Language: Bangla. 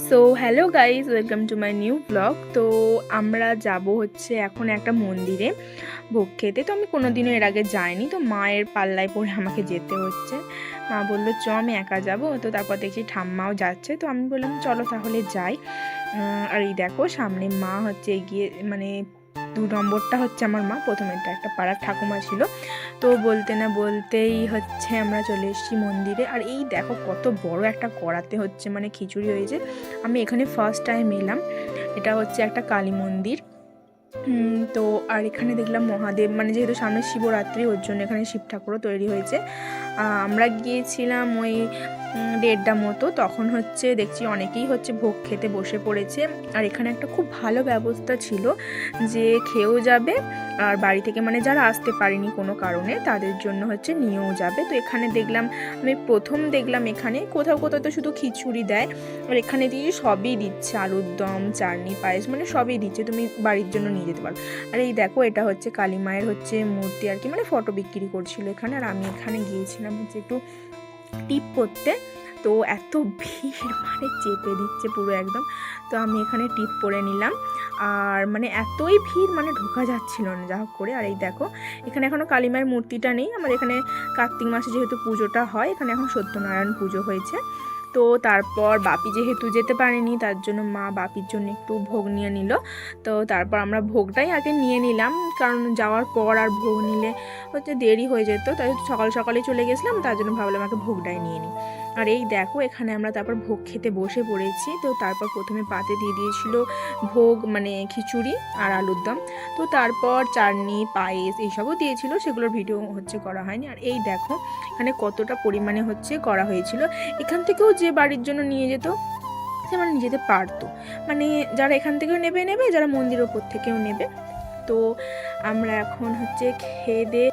So hello guys, welcome to my new blog. তো আমরা যাব হচ্ছে এখন একটা মন্দিরে ভোগ খেতে। তো আমি কোনোদিনও এর আগে যাইনি, তো মায়ের পাল্লায় পড়ে আমাকে যেতে হচ্ছে। মা বললো চ আমি একা যাব, তো তারপর দেখছি ঠাম্মাও যাচ্ছে, তো আমি বললাম চলো তাহলে যাই। আর এই দেখো সামনে মা হচ্ছে এগিয়ে, মানে 2 নম্বরটা হচ্ছে আমার মা, প্রথমেরটা একটা পাড়ার ঠাকুমা ছিল। তো বলতে না বলতেই হচ্ছে আমরা চলে এসেছি মন্দিরে। আর এই দেখো কত বড় একটা কড়াতে হচ্ছে মানে খিচুড়ি হয়েছে। আমি এখানে ফার্স্ট টাইম এলাম। এটা হচ্ছে একটা কালী মন্দির। তো আর এখানে দেখলাম মহাদেব, মানে যেহেতু সামনে শিবরাত্রি ওর জন্য এখানে শিব ঠাকুরও তৈরি হয়েছে। আমরা গিয়েছিলাম ওই 1:30টা মতো, তখন হচ্ছে দেখছি অনেকেই হচ্ছে ভোগ খেতে বসে পড়েছে। আর এখানে একটা খুব ভালো ব্যবস্থা ছিল যে খেয়েও যাবে, আর বাড়ি থেকে মানে যারা আসতে পারেনি কোনো কারণে তাদের জন্য হচ্ছে নিয়েও যাবে। তো এখানে দেখলাম, আমি প্রথম দেখলাম এখানে কোথাও কোথাও তো শুধু খিচুড়ি দেয়, আর এখানে দিয়ে সবই দিচ্ছে, আলুর দম, চাটনি, পায়েস, মানে সবই দিচ্ছে, তুমি বাড়ির জন্য নিয়ে যেতে পারো। আর এই দেখো এটা হচ্ছে কালী মায়ের হচ্ছে মূর্তি আর কি, মানে ফটো বিক্রি করছিল এখানে। আর আমি এখানে গিয়েছিলাম হচ্ছে একটু টিপ করতে। তো এত ভিড়, মানে চেপে দিচ্ছে পুরো একদম। তো আমি এখানে টিপ পরে নিলাম, আর মানে এতই ভিড় মানে ঢোকা যাচ্ছিল না যা হোক করে। আর এই দেখো এখানে এখনও কালী মায়ের মূর্তিটা নেই। আমার এখানে কার্তিক মাসে যেহেতু পুজোটা হয়, এখানে এখন সত্যনারায়ণ পুজো হয়েছে। তো তারপর বাপি যেহেতু যেতে পারেনি, তার জন্য মা বাপির জন্য একটু ভোগ নিয়ে নিল। তো তারপর আমরা ভোগটাই আগে নিয়ে নিলাম, কারণ যাওয়ার পর আর ভোগ নিলে হচ্ছে দেরি হয়ে যেত, তাই সকাল সকালেই চলে গেছিলাম, তার জন্য ভাবলাম আগে ভোগটাই নিয়ে নিই। আর এই দেখো এখানে আমরা তারপর ভোগ খেতে বসে পড়েছি। তো তারপর প্রথমে পাতে দিয়ে দিয়েছিল ভোগ, মানে খিচুড়ি আর আলুর দম। তো তারপর চাটনি, পায়েস এইসবও দিয়েছিল, সেগুলোর ভিডিও হচ্ছে করা হয়নি। আর এই দেখো এখানে কতটা পরিমাণে হচ্ছে করা হয়েছিল। এখান থেকেও যে বাড়ির জন্য নিয়ে যেত সে মানে নিয়ে যেতে পারতো, মানে যারা এখান থেকেও নেবে, যারা মন্দিরের ওপর থেকেও নেবে। তো আমরা এখন হচ্ছে খেয়ে দিয়ে